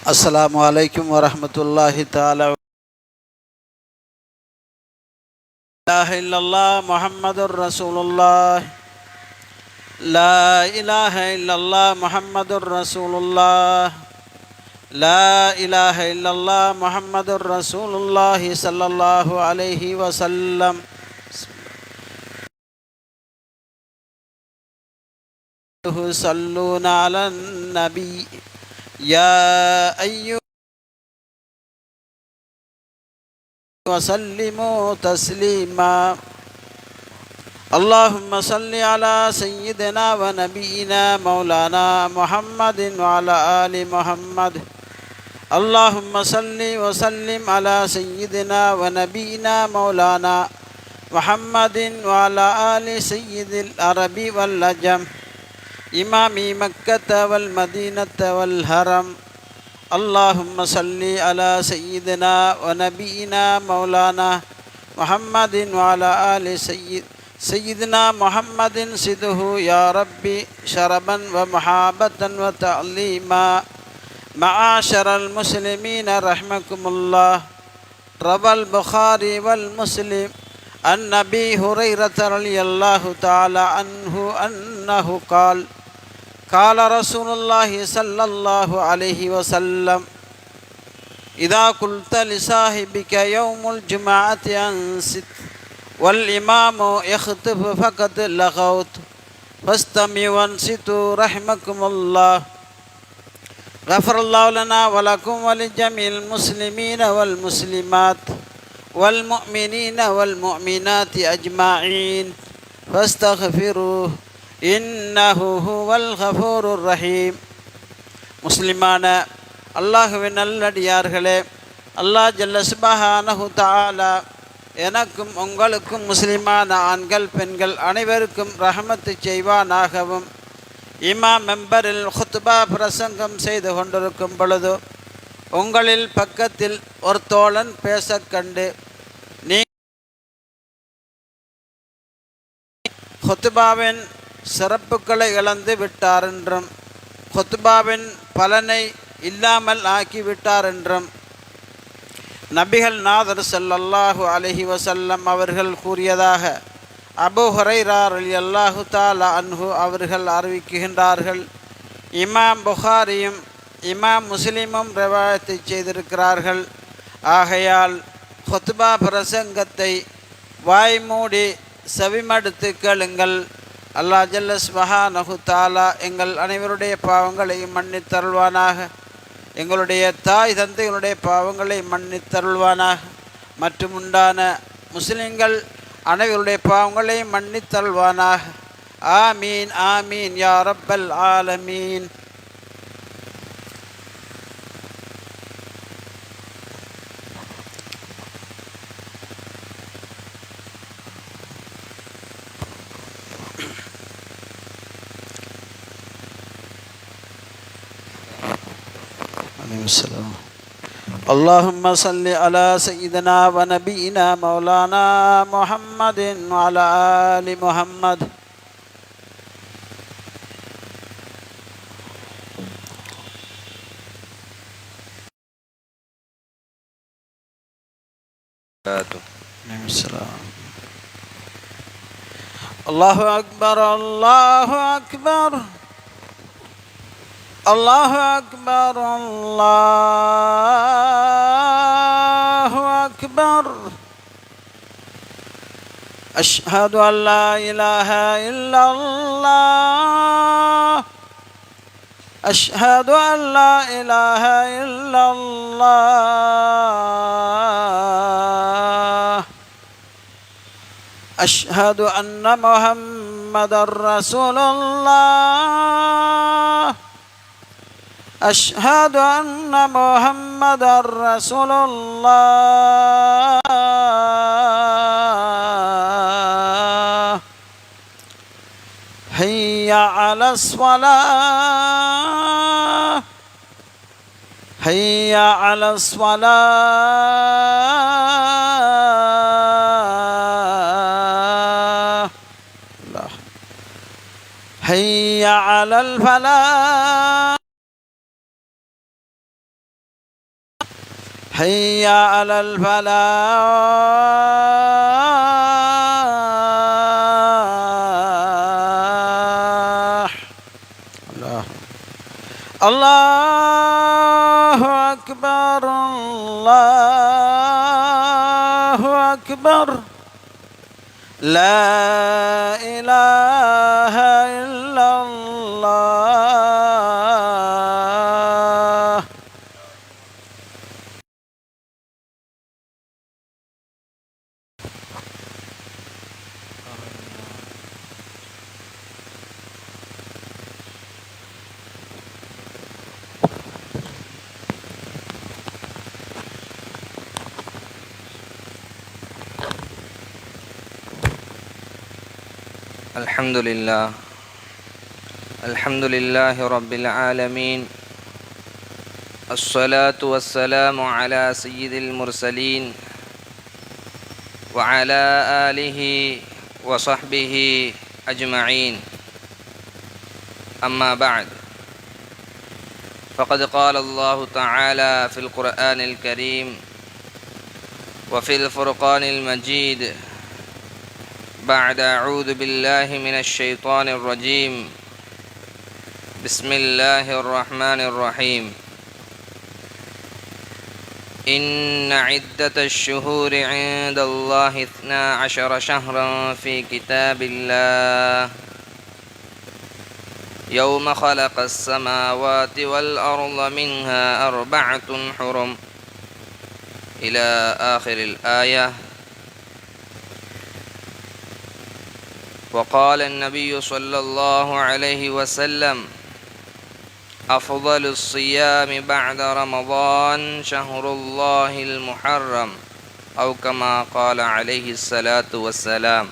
السلام عليكم ورحمة الله تعالى. لا إله إلا الله محمد رسول الله. لا إله إلا الله محمد رسول الله. لا إله إلا الله محمد رسول الله صلى الله عليه وسلم. صلون على النبي يا أيها وسلموا تسليما. اللهم صل على سيدنا ونبينا مولانا محمد وعلى آل محمد. اللهم صل وسلم على سيدنا ونبينا مولانا محمد وعلى آل سيد العرب والعجم إمام مكة والمدينة والحرم. اللهم صل على سيدنا ونبينا مولانا محمد وعلى آل سيدنا محمد سده يا ربي شربا ومحابة وتعليما. معاشر المسلمين رحمكم الله. روى البخاري والمسلم عن أبي هريرة رضي الله تعالى عنه أنه قال: قال رسول الله صلى الله عليه وسلم: إذا قلت لصاحبك يوم الجمعة أنصت والإمام يخطب فقد لغوت فاستمعوا وانصتوا رحمكم الله. غفر الله لنا ولكم ولجميع المسلمين والمسلمات والمؤمنين والمؤمنات أجمعين فاستغفروه إنه هو الغفور الرحيم. முஸ்லிமான அல்லாஹுவின் நல்லடியார்களே, அல்லாஹ் ஜல்ல சுப்ஹானஹு தஆலா எனக்கும் உங்களுக்கும் முஸ்லிமான ஆண்கள் பெண்கள் அனைவருக்கும் ரஹமத்து செய்வானாகவும். இமாம் மெம்பரில் குத்பா பிரசங்கம் செய்து கொண்டிருக்கும் பொழுது உங்களில் பக்கத்தில் ஒரு தோழன் பேச கண்டு குத்பாவின் சிறப்புகளை இழந்து விட்டார் என்றும் குத்பாவின் பலனை இல்லாமல் ஆக்கிவிட்டார் என்றும் நபிகள் நாதர் ஸல்லல்லாஹு அலைஹி வஸல்லம் அவர்கள் கூறியதாக அபூ ஹுரைரா ரலியல்லாஹு தஆலா அன்ஹு அவர்கள் அறிவிக்கின்றார்கள். இமாம் புகாரியும் இமாம் முஸ்லிமும் ரிவாயத்தை செய்திருக்கிறார்கள். ஆகையால் குத்பா பிரசங்கத்தை வாய்மூடி செவிமடுத்து கேளுங்கள். அல்லாஹ் ஜல்ல சுப்ஹானஹு தஆலா எங்கள் அனைவருடைய பாவங்களையும் மன்னித்தருள்வானாக. எங்களுடைய தாய் தந்தைகளுடைய பாவங்களை மன்னித்தருள்வானாக. மற்றும் உண்டான முஸ்லிம்கள் அனைவருடைய பாவங்களை மன்னித்தருள்வானாக. ஆமீன் ஆமீன் யா ரப்பல் ஆலமீன். اللهم صل على سيدنا ونبينا مولانا محمد وعلى آل محمد. الله أكبر الله أكبر الله أكبر الله أكبر. أشهد أن لا إله إلا الله. أشهد أن لا إله إلا الله. أشهد أن محمد رسول الله. أشهد أن محمد رسول الله. حي على الصلاة حي على الصلاة. حي على الفلاح. حي على الفلاح. الله أكبر الله أكبر لا إله إلا الله. الحمد لله رب العالمين، الصلاة والسلام على سيد المرسلين وعلى آله وصحبه أجمعين. أما بعد، فقد قال الله تعالى في القرآن الكريم وفي الفرقان المجيد بعد أعوذ بالله من الشيطان الرجيم، بسم الله الرحمن الرحيم. إن عدة الشهور عند الله 12 شهرا في كتاب الله يوم خلق السماوات والأرض منها 4 حرم إلى آخر الآية. وقال النبي صلى الله عليه وسلم: أفضل الصيام بعد رمضان شهر الله المحرم، أو كما قال عليه الصلاة والسلام.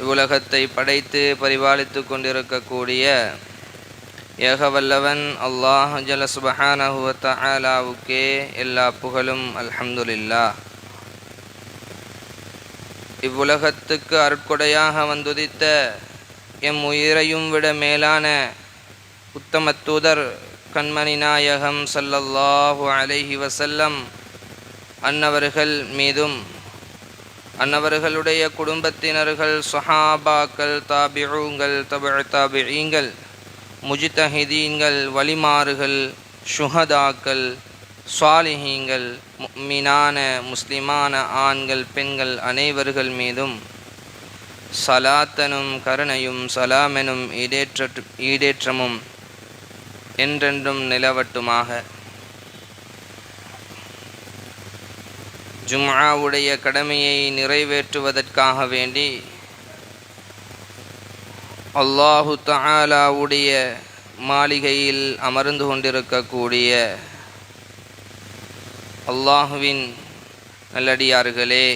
இவ்வுலகத்தை படைத்து பரிபாலித்து கொண்டிருக்கக்கூடிய ஏகவல்லவன் அல்லாஹ் ஜல்ல சுப்ஹானஹு வ தஆலாவுக்கே எல்லா புகழும். அல்ஹம்துலில்லாஹ். இவ்வுலகத்துக்கு அருட்கொடையாக வந்துதித்த எம் உயிரையும் விட மேலான உத்தம தூதர் கண்மணி நாயகம் ஸல்லல்லாஹு அலைஹி வஸல்லம் அன்னவர்கள் மீதும் அன்னவர்களுடைய குடும்பத்தினர்கள், ஸஹாபாக்கள், தாபிஊங்கள், தபஉ தாபிஈங்கள், முஜ்தஹிதீன்கள், வலிமாறுகள், ஷுஹதாக்கள், ஸாலிஹீன்கள், முஃமினான முஸ்லிமான ஆண்கள் பெண்கள் அனைவர்கள் மீதும் சலாத்தனும் கருணையும் சலாமெனும் ஈடேற்றமும் என்றென்றும் நிலவட்டுமாக. ஜும்ஆவுடைய கடமையை நிறைவேற்றுவதற்காக வேண்டி அல்லாஹு தஆலாவுடைய மாளிகையில் அமர்ந்து கொண்டிருக்கக்கூடிய அல்லாஹுவின் நல்லடியார்களே,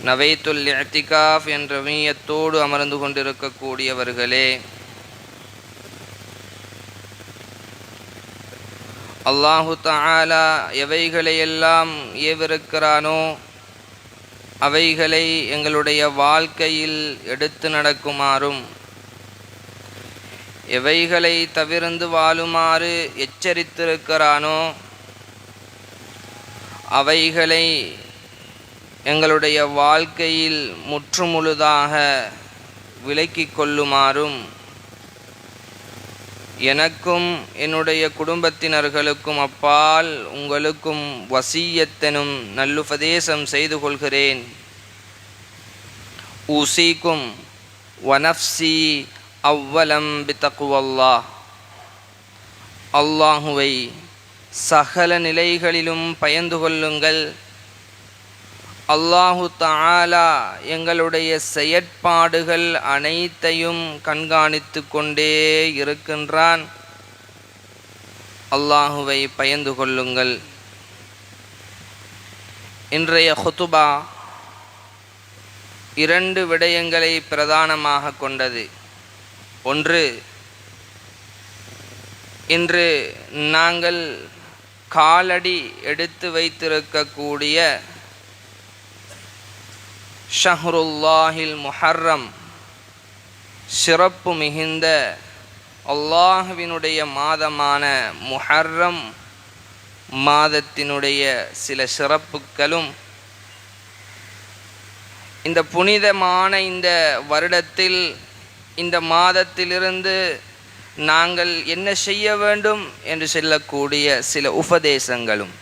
நவைத்துல் இஅ்திகாஃப் என்ற நீயத்தோடு அமர்ந்து கொண்டிருக்கக்கூடியவர்களே, அல்லாஹு தஆலா எவைகளையெல்லாம் ஏவிருக்கிறானோ அவைகளை எங்களுடைய வாழ்க்கையில் எடுத்து நடக்குமாறும், எவைகளை தவிர்ந்து வாழுமாறு எச்சரித்திருக்கிறானோ அவைகளை எங்களுடைய வாழ்க்கையில் முற்றுமுழுதாக விலக்கிக் கொள்ளுமாறும் எனக்கும் என்னுடைய குடும்பத்தினர்களுக்கும் அப்பால் உங்களுக்கும் வசியத்தெனும் நல்லுபதேசம் செய்து கொள்கிறேன். ஊசிக்கும் வனஃப்சி அவ்வலம் பித்தக்குவல்லாஹ். அல்லாஹுவை சகல நிலைகளிலும் பயந்து கொள்ளுங்கள். அல்லாஹு தஆலா எங்களுடைய செயற்பாடுகள் அனைத்தையும் கண்காணித்து கொண்டே இருக்கின்றான். அல்லாஹுவை பயந்து கொள்ளுங்கள். இன்றைய ஹுதுபா 2 விடயங்களை பிரதானமாக கொண்டது. ஒன்று, இன்று நாங்கள் காலடி எடுத்து வைத்திருக்கக்கூடிய ஷஹ்ருல்லாஹில் முஹர்ரம், சிறப்பு மிகுந்த அல்லாஹ்வினுடைய மாதமான முஹர்ரம் மாதத்தினுடைய சில சிறப்புகளும், இந்த புனிதமான இந்த வருடத்தில் இந்த மாதத்திலிருந்து நாங்கள் என்ன செய்ய வேண்டும் என்று சொல்லக்கூடிய சில உபதேசங்களும்,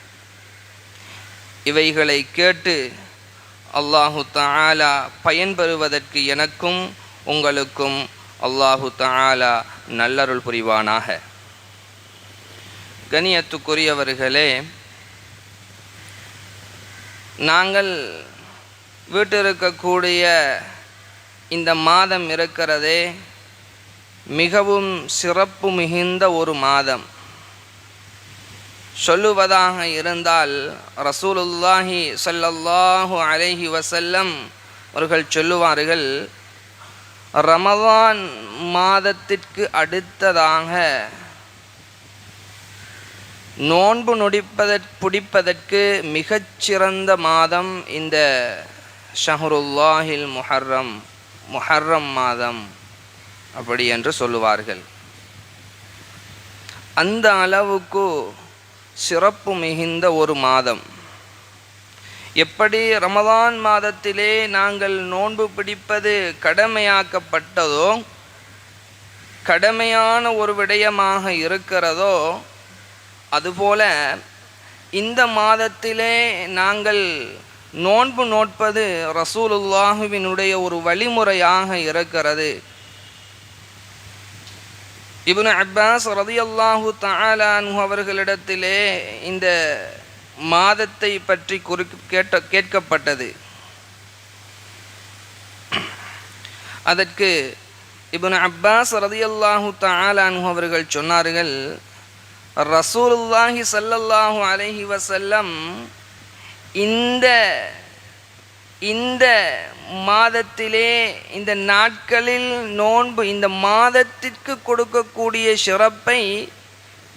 இவைகளை கேட்டு அல்லாஹு தஆலா பயன்பெறுவதற்கு எனக்கும் உங்களுக்கும் அல்லாஹு தஆலா நல்லருள் புரிவானாக. கண்ணியத்துக்குரியவர்களே, நாங்கள் வீட்டிருக்கக்கூடிய இந்த மாதம் இருக்கிறதே மிகவும் சிறப்பு மிகுந்த ஒரு மாதம். சொல்லுவதாக இருந்தால் ரசூலுல்லாஹி ஸல்லல்லாஹு அலைஹி வஸல்லம் அவர்கள் சொல்லுவார்கள், ரமலான் மாதத்திற்கு அடுத்ததாக நோன்பு பிடிப்பதற்கு மிகச்சிறந்த மாதம் இந்த ஷஹ்ருல்லாஹில் முஹர்ரம் மாதம் அப்படி என்று சொல்லுவார்கள். அந்த அளவுக்கு சிறப்பு மிகுந்த ஒரு மாதம். எப்படி ரமலான் மாதத்திலே நாங்கள் நோன்பு பிடிப்பது கடமையாக்கப்பட்டதோ, கடமையான ஒரு விடயமாக இருக்கிறதோ, அதுபோல இந்த மாதத்திலே நாங்கள் நோன்பு நோட்பது ரசூலுல்லாஹுவினுடைய ஒரு வழிமுறையாக இருக்கிறது. இப்னு அப்பாஸ் ரலியல்லாஹு தஆலா அன்ஹு அவர்களிடத்திலே இந்த மாதத்தை பற்றி கேட்கப்பட்டது. அதற்கு இப்னு அப்பாஸ் ரலியல்லாஹு தஆலா அன்ஹு அவர்கள் சொன்னார்கள், ரசூலுல்லாஹி ஸல்லல்லாஹு அலைஹி வஸல்லம் இந்த மாதத்திலே இந்த நாட்களில் நோன்பு இந்த மாதத்திற்கு கொடுக்கக்கூடிய சிறப்பை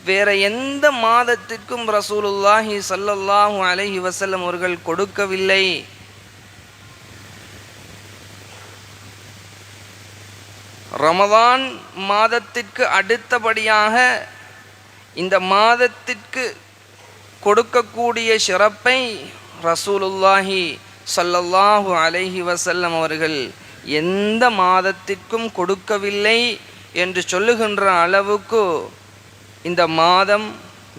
வேற எந்த மாதத்திற்கும் ரசூலுல்லாஹி ஸல்லல்லாஹு அலைஹி வஸல்லம் அவர்கள் கொடுக்கவில்லை. ரமலான் மாதத்திற்கு அடுத்தபடியாக இந்த மாதத்திற்கு கொடுக்கக்கூடிய சிறப்பை ரசூலுல்லாஹி ஸல்லல்லாஹு அலைஹி வஸல்லம் அவர்கள் எந்த மாதத்திற்கும் கொடுக்கவில்லை என்று சொல்லுகின்ற அளவுக்கு இந்த மாதம்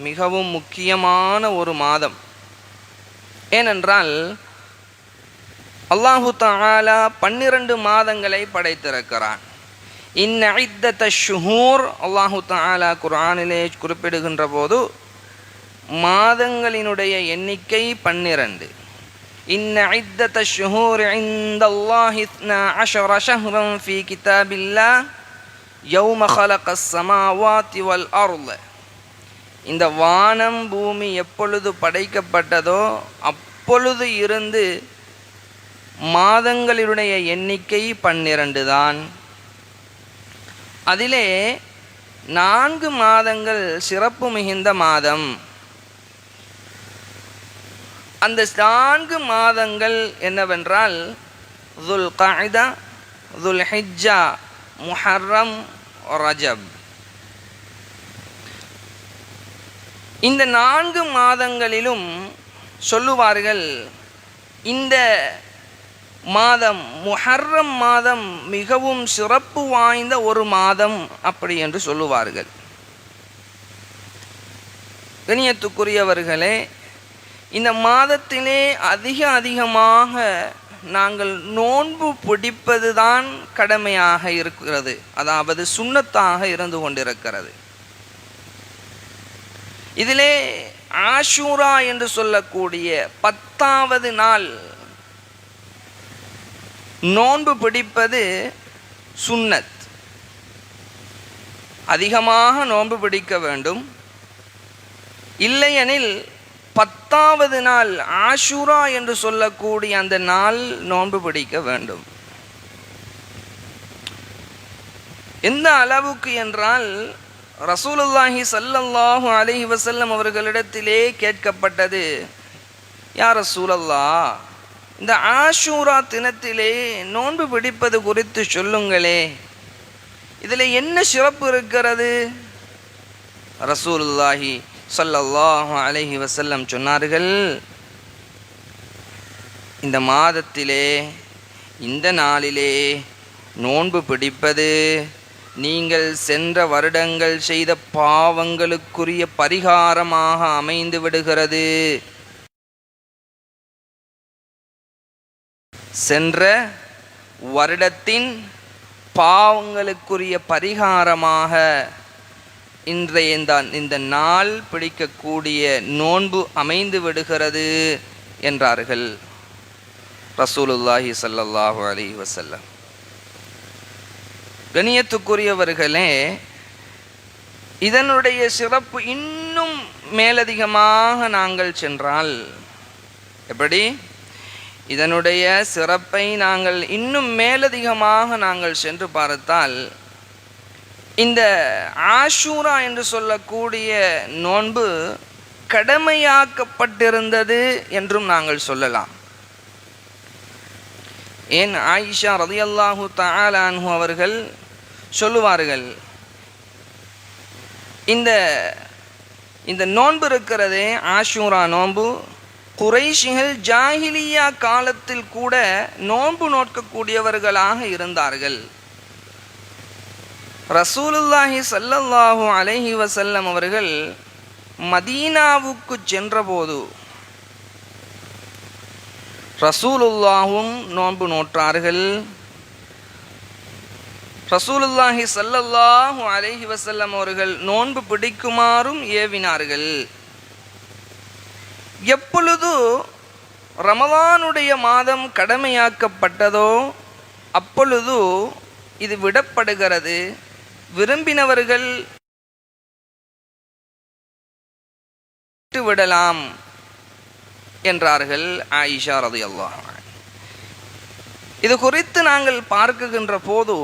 மிகவும் முக்கியமான ஒரு மாதம். ஏனென்றால் அல்லாஹு தஆலா 12 மாதங்களை படைத்திருக்கிறான். இன்ன இத்தத்தஷ் ஷுஹூர், அல்லாஹு தஆலா குர்ஆனிலே குறிப்பிடுகின்ற போது மாதங்களினுடைய எண்ணிக்கை 12. இன்ன இத்தத்தஷ் ஷுஹூர் இன்தல்லாஹி 12 ஷஹ்ரன் ஃபீ கிதாபில்லாஹ் யௌம ஹலகஸ் ஸமாவாதி வல் அர்த. இந்த வானம் பூமி எப்பொழுது படைக்கப்பட்டதோ அப்பொழுது இருந்து மாதங்களினுடைய எண்ணிக்கை 12 தான். அதிலே 4 மாதங்கள் சிறப்பு மிகுந்த மாதம். அந்த 4 மாதங்கள் என்னவென்றால் துல் கஅதா, துல் ஹிஜ்ஜா, முஹர்ரம், ரஜப். இந்த 4 மாதங்களிலும் சொல்லுவார்கள், இந்த மாதம் முஹர்ரம் மாதம் மிகவும் சிறப்பு வாய்ந்த ஒரு மாதம் அப்படி என்று சொல்லுவார்கள். கண்ணியத்துக்குரியவர்களே, இந்த மாதத்திலே அதிகமாக நாங்கள் நோன்பு பிடிப்பது தான் கடமையாக இருக்கிறது, அதாவது சுன்னத்தாக இருந்து கொண்டிருக்கிறது. இதிலே ஆஷூரா என்று சொல்லக்கூடிய 10வது நாள் நோன்பு பிடிப்பது சுன்னத். அதிகமாக நோன்பு பிடிக்க வேண்டும். இல்லையெனில் 10வது நாள் ஆஷூரா என்று சொல்லக்கூடிய அந்த நாள் நோன்பு பிடிக்க வேண்டும். எந்த அளவுக்கு என்றால் ரசூலுல்லாஹி ஸல்லல்லாஹு அலைஹி வஸல்லம் அவர்களிடத்திலே கேட்கப்பட்டது, யா ரசூலல்லாஹ், இந்த ஆஷூரா தினத்திலே நோன்பு பிடிப்பது குறித்து சொல்லுங்களே இதில் என்ன சிறப்பு இருக்கிறது? ரசூலுல்லாஹி ஸல்லல்லாஹு அலைஹி வஸல்லம் சொன்னார்கள், இந்த மாதத்திலே இந்த நாளிலே நோன்பு பிடிப்பது நீங்கள் சென்ற வருடங்கள் செய்த பாவங்களுக்குரிய பரிகாரமாக அமைந்து விடுகிறது. சென்ற வருடத்தின் பாவங்களுக்குரிய பரிகாரமாக இன்றைய இந்த நாள் பிடிக்கக்கூடிய நோன்பு அமைந்து விடுகிறது என்றார்கள் ரசூலுல்லாஹி ஸல்லல்லாஹு அலைஹி வஸல்லம். கண்ணியத்துக்குரியவர்களே, இதனுடைய சிறப்பு இன்னும் மேலதிகமாக நாங்கள் சென்றால் எப்படி? இதனுடைய சிறப்பை நாங்கள் இன்னும் மேலதிகமாக நாங்கள் சென்று பார்த்தால், இந்த ஆஷூரா என்று சொல்லக்கூடிய நோன்பு கடமையாக்கப்பட்டிருந்தது என்றும் நாங்கள் சொல்லலாம். ஏன் ஆயிஷா ரலியல்லாஹு தஆலா அன்ஹு அவர்கள் சொல்லுவார்கள், இந்த நோன்பு இருக்கிறதே, ஆஷூரா நோன்பு, குறைஷிகள் ஜாஹிலியா காலத்தில் கூட நோன்பு நோக்கக்கூடியவர்களாக இருந்தார்கள். ரசூலுல்லாஹி ஸல்லல்லாஹு அலைஹி வஸல்லம் அவர்கள் மதீனாவுக்கு சென்றபோது ரசூலுல்லாஹும் நோன்பு நோற்றார்கள். ரசூலுல்லாஹி ஸல்லல்லாஹு அலைஹி வஸல்லம் அவர்கள் நோன்பு பிடிக்குமாறும் ஏவினார்கள். எப்பொழுது ரமலானுடைய மாதம் கடமையாக்கப்பட்டதோ அப்பொழுது இது விடப்படுகிறது. விரும்பினவர்கள் விடலாம் என்றார்கள் ஆயிஷா ரலியல்லாஹு அன்ஹா. இது குறித்து நாங்கள் பார்க்குகின்ற போது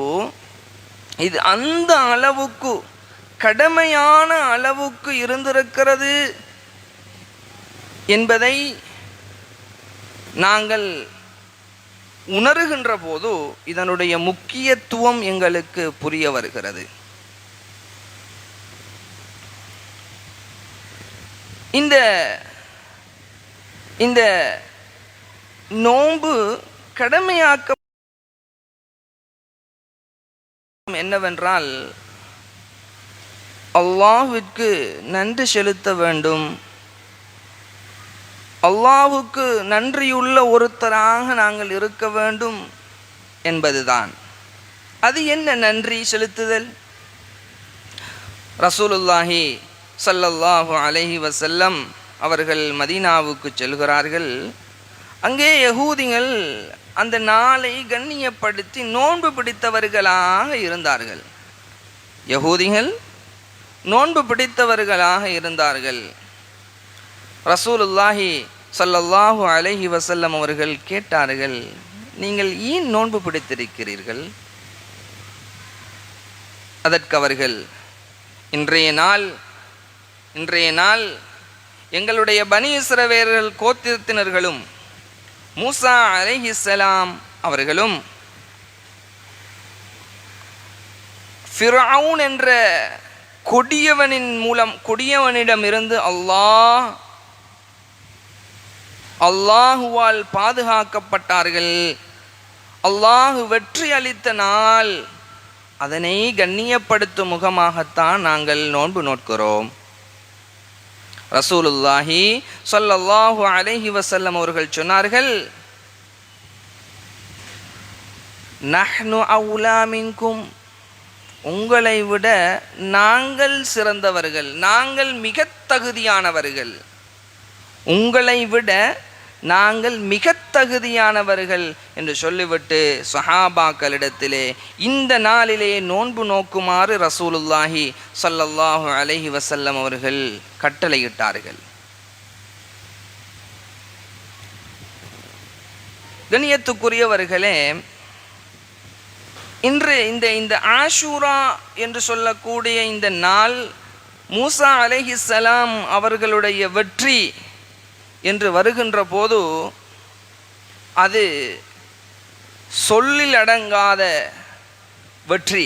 இது அந்த அளவுக்கு கடமையான அளவுக்கு இருந்திருக்கிறது என்பதை நாங்கள் உணர்கின்ற போது இதனுடைய முக்கியத்துவம் எங்களுக்கு புரிய வருகிறது. இந்த நோன்பு கடமையாக்க என்னவென்றால், அல்லாஹ்விற்கு நன்றி செலுத்த வேண்டும், அல்லாஹ்வுக்கு நன்றியுள்ள ஒருத்தராக நாங்கள் இருக்க வேண்டும் என்பதுதான். அது என்ன நன்றி செலுத்துதல்? ரசூலுல்லாஹி ஸல்லல்லாஹு அலைஹி வஸல்லம் அவர்கள் மதீனாவுக்கு செல்கிறார்கள். அங்கே யகூதிகள் அந்த நாளை கண்ணியப்படுத்தி நோன்பு பிடித்தவர்களாக இருந்தார்கள். யகூதிகள் நோன்பு பிடித்தவர்களாக இருந்தார்கள். ரசூலுல்லாஹி ஸல்லல்லாஹு அலைஹி வஸல்லம் அவர்கள் கேட்டார்கள், நீங்கள் ஏன் நோன்பு பிடித்திருக்கிறீர்கள்? அதற்கு அவர்கள், இன்றைய நாள் எங்களுடைய பனி இஸ்ரவேலர்கள் கோத்திரத்தினர்களும் மூசா அலைஹிஸ்ஸலாம் அவர்களும் ஃபிர்அவுன் என்ற கொடியவனிடமிருந்து அல்லாஹுவால் பாதுகாக்கப்பட்டார்கள். அல்லாஹு வெற்றி அளித்த நாள், அதனை கண்ணியப்படுத்தும் முகமாகத்தான் நாங்கள் நோன்பு நோட்கிறோம். ரசூலுல்லாஹி ஸல்லல்லாஹு அலைஹி வஸல்லம் அவர்கள் சொன்னார்கள், நஹ்னு அவுலா மின்கும், உங்களை விட நாங்கள் சிறந்தவர்கள், நாங்கள் மிக தகுதியானவர்கள், உங்களை விட நாங்கள் மிக தகுதியானவர்கள் என்று சொல்லிவிட்டு சஹாபாக்களிடத்திலே இந்த நாளிலே நோன்பு நோக்குமாறு ரசூலுல்லாஹி ஸல்லல்லாஹு அலைஹி வஸல்லம் அவர்கள் கட்டளையிட்டார்கள். கண்ணியத்துக்குரியவர்களே, இன்று இந்த ஆஷூரா என்று சொல்லக்கூடிய இந்த நாள் மூசா அலைஹிஸ்ஸலாம் அவர்களுடைய வெற்றி என்று வருகின்ற போது அது சொல்லில் அடங்காத வெற்றி.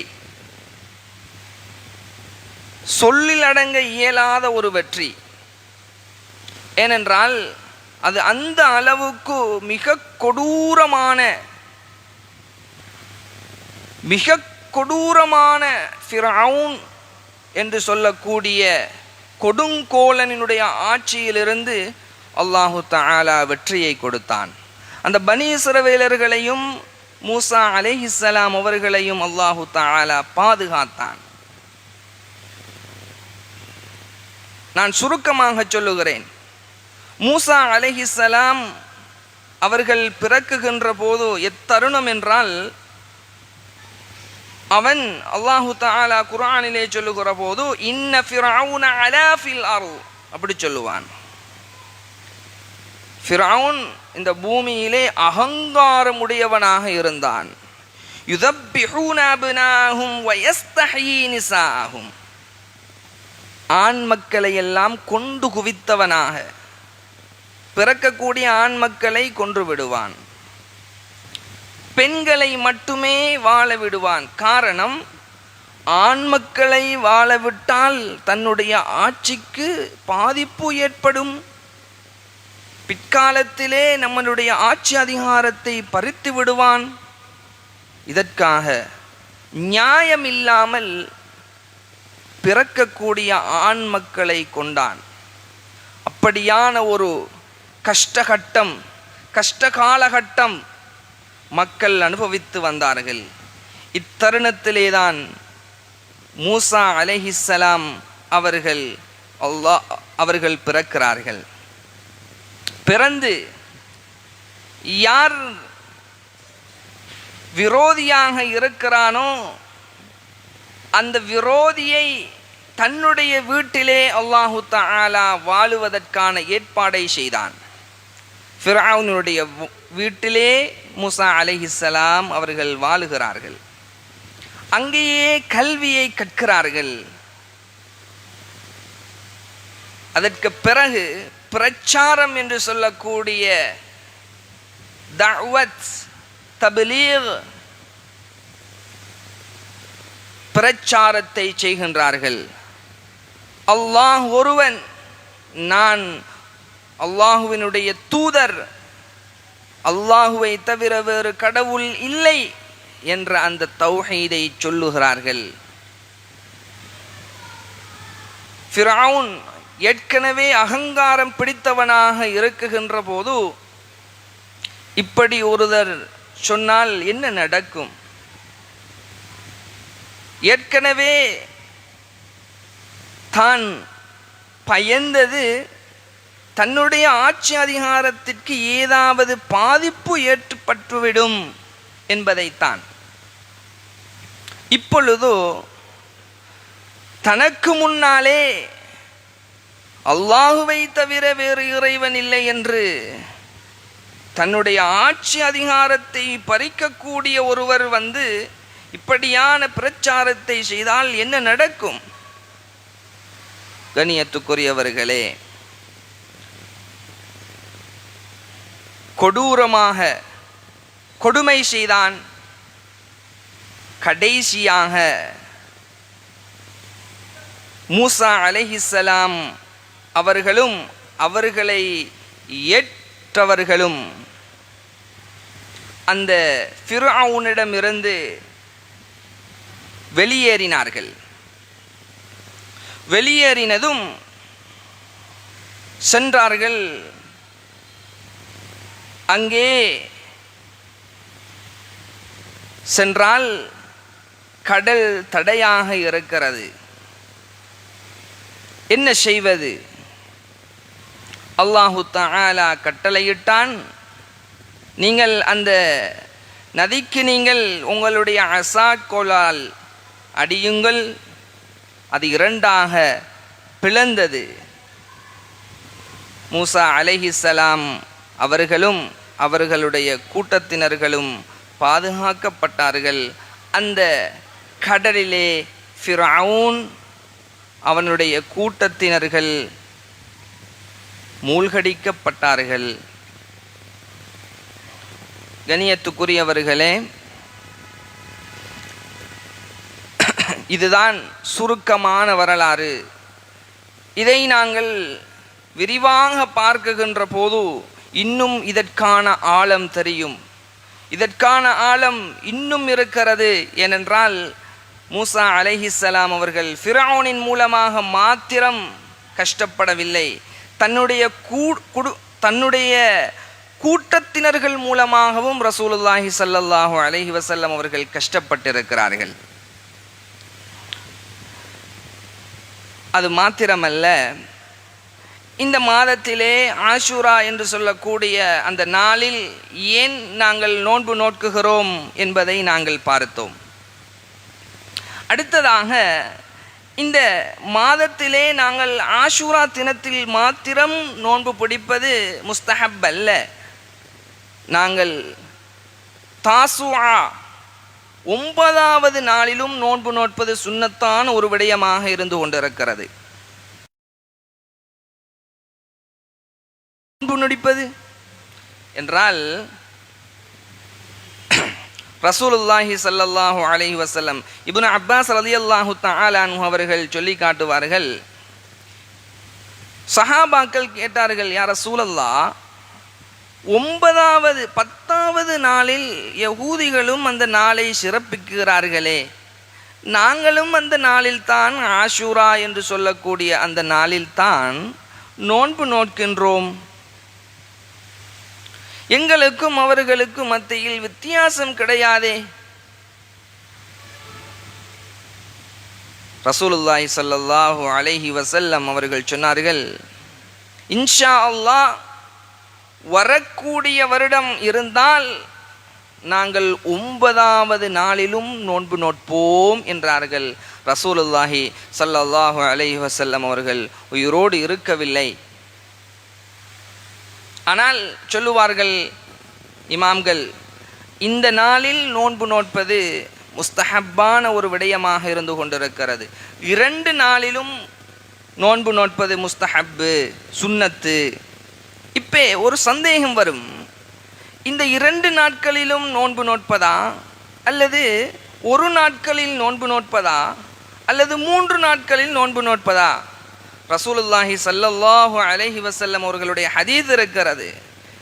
சொல்லில் அடங்க இயலாத ஒரு வெற்றி. ஏனென்றால் அது அந்த அளவுக்கு மிக கொடூரமான ஃபிரௌன் என்று சொல்லக்கூடிய கொடுங்கோலனினுடைய ஆட்சியிலிருந்து அல்லாஹு தஆலா வெற்றியை கொடுத்தான். அந்த பனி இஸ்ரவேலர்களையும் மூசா அலைஹிஸ்ஸலாம் அவர்களையும் அல்லாஹு தஆலா பாதுகாத்தான். நான் சுருக்கமாக சொல்லுகிறேன். மூசா அலைஹிஸ்ஸலாம் அவர்கள் பிறக்குகின்ற போது எத்தருணம் என்றால், அவன் அல்லாஹு தஆலா குர்ஆனிலே சொல்லுகிற போது இன்ன ஃபிரௌன அலா ஃபில் அர்த் அப்படி சொல்லுவான். ஃபிரௌன் இந்த பூமியிலே அகங்காரம் உடையவனாக இருந்தான். யுதப்பிஹூன அப்னாஹும் வயஸ்தஹீ நிசாஹும், ஆண் மக்களை எல்லாம் கொண்டு குவித்தவனாக, பிறக்கக்கூடிய ஆண் மக்களை கொன்று விடுவான், பெண்களை மட்டுமே வாழ விடுவான். காரணம், ஆண் மக்களை வாழவிட்டால் தன்னுடைய ஆட்சிக்கு பாதிப்பு ஏற்படும், பிற்காலத்திலே நம்மளுடைய ஆட்சி அதிகாரத்தை பறித்து விடுவான். இதற்காக நியாயமில்லாமல் பிறக்கக்கூடிய ஆண் மக்களை கொண்டான். அப்படியான ஒரு கஷ்ட காலகட்டம் மக்கள் அனுபவித்து வந்தார்கள். இத்தருணத்திலேதான் மூசா அலைஹிஸ்ஸலாம் அவர்கள் பிறக்கிறார்கள். பிறந்து யார் விரோதியாக இருக்கிறானோ அந்த விரோதியை தன்னுடைய வீட்டிலே அல்லாஹு தஆலா வாழுவதற்கான ஏற்பாடை செய்தான். ஃபிரௌனுடைய வீட்டிலே மூசா அலைஹிஸ்ஸலாம் அவர்கள் வாழுகிறார்கள். அங்கேயே கல்வியை கற்கிறார்கள். அதற்கு பிறகு பிரச்சாரம் என்று சொல்லக்கூடிய தஅவத் தப்லீக் பிரச்சாரத்தை செய்கின்றார்கள். அல்லாஹ் ஒருவன், நான் அல்லாஹுவினுடைய தூதர், அல்லாஹுவை தவிர வேறு கடவுள் இல்லை என்ற அந்த தௌஹீதை சொல்லுகிறார்கள். ஃபிரௌன் ஏற்கனவே அகங்காரம் பிடித்தவனாக இருக்குகின்ற போது இப்படி ஒருவர் சொன்னால் என்ன நடக்கும்? ஏற்கனவே தான் பயந்தது தன்னுடைய ஆட்சி அதிகாரத்திற்கு ஏதாவது பாதிப்பு ஏற்பட்டுவிடும் என்பதைத்தான். இப்பொழுதோ தனக்கு முன்னாலே அல்லாஹுவை தவிர வேறு இறைவன் இல்லை என்று தன்னுடைய ஆட்சி அதிகாரத்தை பறிக்கக்கூடிய ஒருவர் வந்து இப்படியான பிரச்சாரத்தை செய்தால் என்ன நடக்கும்? கண்ணியத்துக்குரியவர்களே, கொடூரமாக கொடுமை செய்தான். கடைசியாக மூசா அலைஹிஸ்ஸலாம் அவர்களும் அவர்களை ஏற்றவர்களும் அந்த ஃபிர்அவுனிடமிருந்து வெளியேறினார்கள். வெளியேறினதும் சென்றார்கள். அங்கே சென்றால் கடல் தடையாக இருக்கிறது. என்ன செய்வது? அல்லாஹு தஆலா கட்டளையிட்டான், நீங்கள் அந்த நதிக்கு நீங்கள் உங்களுடைய அசாக்கோலால் அடியுங்கள். அது இரண்டாக பிளந்தது. மூசா அலைஹிஸ்ஸலாம் அவர்களும் அவர்களுடைய கூட்டத்தினர்களும் பாதுகாக்கப்பட்டார்கள். அந்த கடலிலே ஃபிர்அவுன் அவனுடைய கூட்டத்தினர்கள் மூழ்கடிக்கப்பட்டார்கள். கண்ணியத்துக்குரியவர்களே, இதுதான் சுருக்கமான வரலாறு. இதை நாங்கள் விரிவாக பார்க்குகின்ற போது இன்னும் இதற்கான ஆழம் தெரியும். இதற்கான ஆழம் இன்னும் இருக்கிறது. ஏனென்றால் மூசா அலைஹிஸ்ஸலாம் அவர்கள் ஃபிரௌனின் மூலமாக மாத்திரம் கஷ்டப்படவில்லை, தன்னுடைய கூட்டத்தினர்கள் மூலமாகவும் ரசூலுல்லாஹி ஸல்லல்லாஹு அலைஹி வஸல்லம் அவர்கள் கஷ்டப்பட்டிருக்கிறார்கள். அது மாத்திரமல்ல, இந்த மாதத்திலே ஆஷூரா என்று சொல்லக்கூடிய அந்த நாளில் ஏன் நாங்கள் நோன்பு நோக்குகிறோம் என்பதை நாங்கள் பார்த்தோம். அடுத்ததாக, இந்த மாதத்திலே நாங்கள் ஆஷூரா தினத்தில் மாத்திரம் நோன்பு பிடிப்பது முஸ்தஹப் அல்ல. நாங்கள் தாசுஆ 9வது நாளிலும் நோன்பு நோட்பது சுன்னத்தான ஒரு விடயமாக இருந்து கொண்டிருக்கிறது. நோன்பு நொடிப்பது என்றால் ரசூலுல்லாஹி ஸல்லல்லாஹு அலைஹி வஸல்லம் இப்னு அப்பாஸ் ரலியல்லாஹு தஆலா அன்ஹு அவர்கள் சொல்லி காட்டுவார்கள், சஹாபாக்கள் கேட்டார்கள், யா ரசூலல்லாஹ், 9வது 10வது நாளில் யகூதிகளும் அந்த நாளை சிறப்பிக்கிறார்களே, நாங்களும் அந்த நாளில்தான் ஆஷூரா என்று சொல்லக்கூடிய அந்த நாளில்தான் நோன்பு நோட்கின்றோம். எங்களுக்கும் அவர்களுக்கும் மத்தியில் வித்தியாசம் கிடையாதே. ரசூலுல்லாஹி ஸல்லல்லாஹு அலைஹி வஸல்லம் அவர்கள் சொன்னார்கள், இன்ஷா அல்லாஹ் வரக்கூடிய வருடம் இருந்தால் நாங்கள் 9வது நாளிலும் நோன்பு நோட்போம் என்றார்கள். ரசூலுல்லாஹி ஸல்லல்லாஹு அலைஹி வஸல்லம் அவர்கள் உயிரோடு இருக்கவில்லை. ஆனால் சொல்லுவார்கள் இமாம்கள், இந்த நாளில் நோன்பு நோட்பது முஸ்தஹப்பான ஒரு விடயமாக இருந்து கொண்டிருக்கிறது. 2 நாளிலும் நோன்பு நோட்பது முஸ்தஹப்பு, சுன்னத்து. இப்போ ஒரு சந்தேகம் வரும், இந்த 2 நாட்களிலும் நோன்பு நோட்பதா, அல்லது ஒரு நாட்களில் நோன்பு நோட்பதா, அல்லது 3 நாட்களில் நோன்பு நோட்பதா? ரசூலுல்லாஹி ஸல்லல்லாஹு அலைஹி வஸல்லம் அவர்களுடைய ஹதீஸ் இருக்கிறது,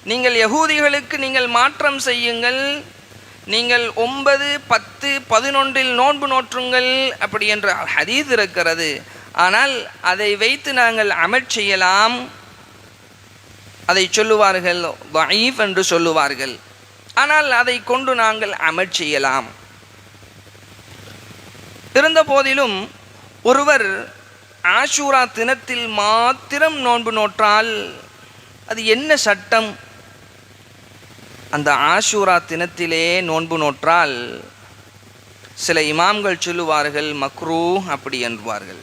நீங்கள் யகூதிகளுக்கு நீங்கள் மாற்றம் செய்யுங்கள், நீங்கள் 9, 10, 11 நோன்பு நோற்றுங்கள் அப்படி என்ற ஹதீஸ் இருக்கிறது. ஆனால் அதை வைத்து நாங்கள் அமல் செய்யலாம், அதை சொல்லுவார்கள் தஈஃப் என்று சொல்லுவார்கள். ஆனால் அதை கொண்டு நாங்கள் அமல் செய்யலாம். இருந்த போதிலும் ஒருவர் ஆஷூரா தினத்தில் மாத்திரம் நோன்பு நோற்றால் அது என்ன சட்டம்? அந்த ஆஷூரா தினத்திலே நோன்பு நோற்றால் சில இமாம்கள் சொல்லுவார்கள் மக்ரூஹ் அப்படி என்பார்கள்.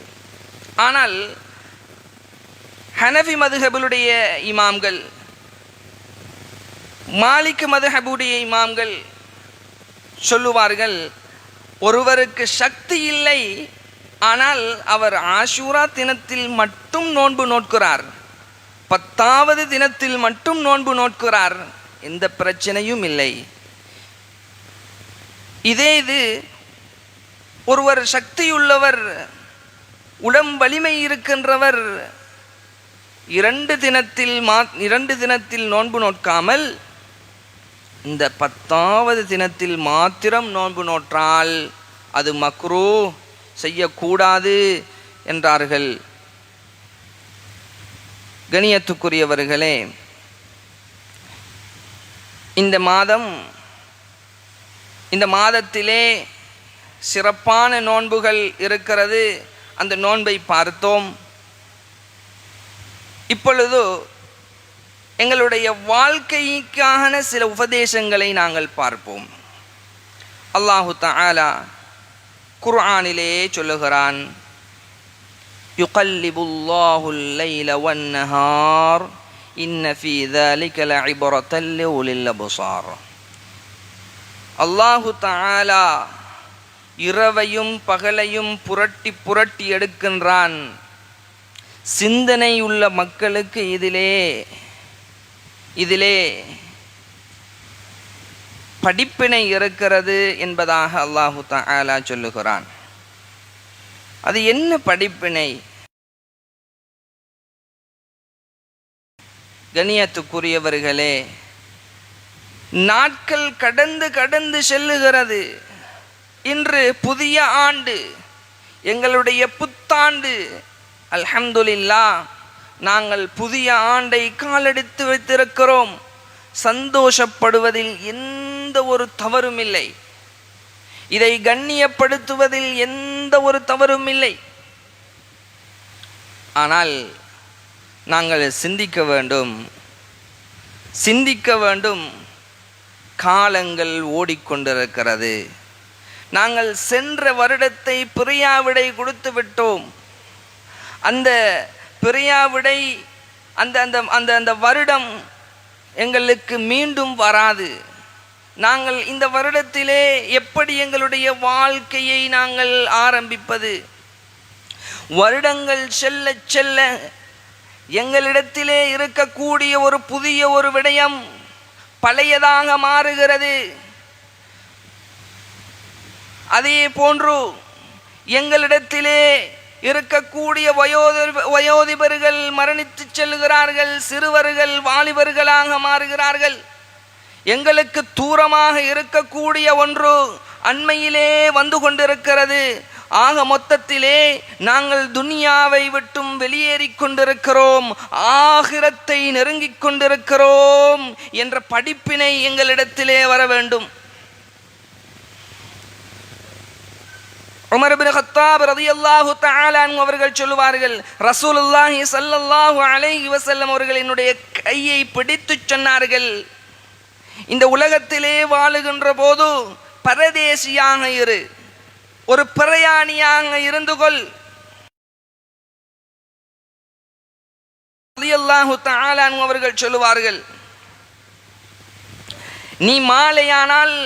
ஆனால் ஹனஃபி மதுஹபுடைய இமாம்கள், மாலிக் மதுஹபுடைய இமாம்கள் சொல்லுவார்கள், ஒருவருக்கு சக்தி இல்லை, ஆனால் அவர் ஆஷூரா தினத்தில் மட்டும் நோன்பு நோட்கிறார், 10வது தினத்தில் மட்டும் நோன்பு நோட்கிறார், எந்த பிரச்சனையும் இல்லை. இது ஒருவர் சக்தியுள்ளவர், உடம்பு வலிமை இருக்கின்றவர் 2 தினத்தில் நோன்பு நோட்காமல் இந்த 10வது தினத்தில் மாத்திரம் நோன்பு நோற்றால் அது மக்ரூஹ், செய்யக்கூடாது என்றார்கள். கணியத்துக்குரியவர்களே, இந்த மாதத்திலே சிறப்பான நோன்புகள் இருக்கிறது. அந்த நோன்பை பார்த்தோம். இப்பொழுது எங்களுடைய வாழ்க்கைக்கான சில உபதேசங்களை நாங்கள் பார்ப்போம். அல்லாஹு தஆலா குர்ஆனிலே சொல்லுகிறான், யுகல்லிபுல்லாஹுல் லைல வன்னஹார் இன்ன ஃபீ ذلك லஇப்ரத்தல் லிஉலில் அப்சார். அல்லாஹு தஆலா இரவையும் பகலையும் புரட்டி புரட்டி எடுக்கின்றான். சிந்தனை உள்ள மக்களுக்கு இதிலே படிப்பினை இருக்கிறது என்பதாக அல்லாஹு தஆலா சொல்லுகிறான். அது என்ன படிப்பினை? கண்ணியத்துக்குரியவர்களே, நாட்கள் கடந்து கடந்து செல்லுகிறது. இன்று புதிய ஆண்டு, எங்களுடைய புத்தாண்டு. அல்ஹம்துலில்லாஹ், நாங்கள் புதிய ஆண்டை காலெடுத்து வைத்திருக்கிறோம். சந்தோஷப்படுவதில் எந்த ஒரு தவறும் இல்லை. இதை கண்ணியப்படுத்துவதில் எந்த ஒரு தவறும் இல்லை. ஆனால் நாங்கள் சிந்திக்க வேண்டும். காலங்கள் ஓடிக்கொண்டிருக்கிறது. நாங்கள் சென்ற வருடத்தை பிரியாவிடை கொடுத்து விட்டோம். அந்த பிரியாவிடை அந்த அந்த அந்த வருடம் எங்களுக்கு மீண்டும் வராது. நாங்கள் இந்த வருடத்திலே எப்படி எங்களுடைய வாழ்க்கையை நாங்கள் ஆரம்பிப்பது? வருடங்கள் செல்ல செல்ல எங்களிடத்திலே இருக்கக்கூடிய ஒரு புதிய ஒரு விடயம் பழையதாக மாறுகிறது. அதே போன்று எங்களிடத்திலே இருக்கக்கூடிய வயோதிபர்கள் மரணித்து செல்கிறார்கள். சிறுவர்கள் வாலிபர்களாக மாறுகிறார்கள். எங்களுக்கு தூரமாக இருக்கக்கூடிய ஒன்று அண்மையிலே வந்து கொண்டிருக்கிறது. ஆக மொத்தத்திலே நாங்கள் துனியாவை விட்டும் வெளியேறிக் கொண்டிருக்கிறோம், ஆகிரத்தை நெருங்கிக் கொண்டிருக்கிறோம் என்ற படிப்பினை எங்களிடத்திலே வர வேண்டும். உமர் இப்னு கத்தாப் ரலியல்லாஹு தஆலா அன்ஹு அவர்கள் சொல்லுவார்கள், ரசூலுல்லாஹி ஸல்லல்லாஹு அலைஹி வஸல்லம் அவர்கள் என்னுடைய கையை பிடித்து சொன்னார்கள், இந்த உலகத்திலே வாழுகின்ற போது பரதேசியாக இரு, ஒரு பிரயாணியாக இருந்து கொள். ரலியல்லாஹு தஆலா அன்ஹு அவர்கள் சொல்லுவார்கள், நீ மாலையானால்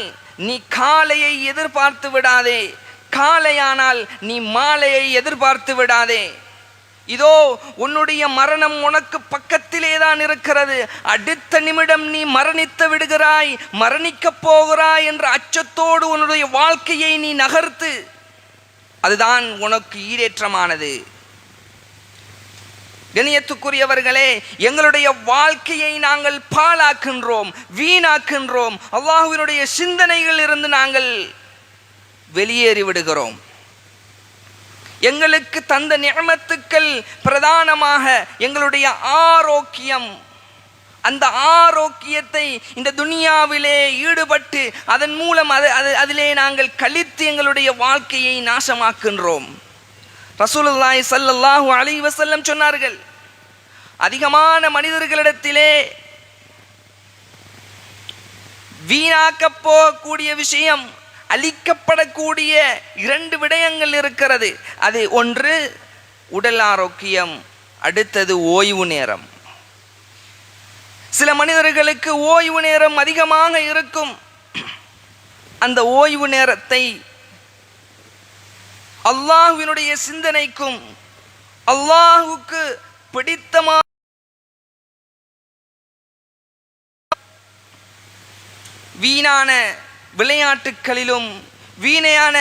நீ காலையை எதிர்பார்த்து விடாதே, காலையானால் நீ மாலையை எதிர்பார்த்து விடாதே. இதோ உன்னுடைய மரணம் உனக்கு பக்கத்திலே தான் இருக்கிறது. அடுத்த நிமிடம் நீ மரணித்து விடுகிறாய், மரணிக்கப் போகிறாய் என்ற அச்சத்தோடு உன்னுடைய வாழ்க்கையை நீ நகர்த்து. அதுதான் உனக்கு ஈடேற்றமானது. கண்ணியத்துக்குரியவர்களே, எங்களுடைய வாழ்க்கையை நாங்கள் பாழாக்கின்றோம், வீணாக்கின்றோம். அல்லாஹ்வினுடைய சிந்தனைகள் இருந்து நாங்கள் வெளியேறி விடுகிறோம். எங்களுக்கு தந்த நிஅமத்துக்கள் பிரதானமாக எங்களுடைய ஆரோக்கியம். அந்த ஆரோக்கியத்தை இந்த துனியாவிலே ஈடுபட்டு அதன் மூலம் அதிலே நாங்கள் கழித்து எங்களுடைய வாழ்க்கையை நாசமாக்கின்றோம். ரசூலுல்லாஹி ஸல்லல்லாஹு அலைஹி வஸல்லம் சொன்னார்கள், அதிகமான மனிதர்களிடத்திலே வீணாக்கப் போகக்கூடிய விஷயம், அளிக்கப்படக்கூடிய 2 விடயங்கள் இருக்கிறது. அது ஒன்று உடல் ஆரோக்கியம், அடுத்தது ஓய்வு நேரம். சில மனிதர்களுக்கு ஓய்வு நேரம் அதிகமாக இருக்கும். அந்த ஓய்வு நேரத்தை அல்லாஹ்வினுடைய சிந்தனைக்கும் அல்லாஹ்வுக்கு பிடித்தமான வீணான விளையாட்டுகளிலும் வீணையான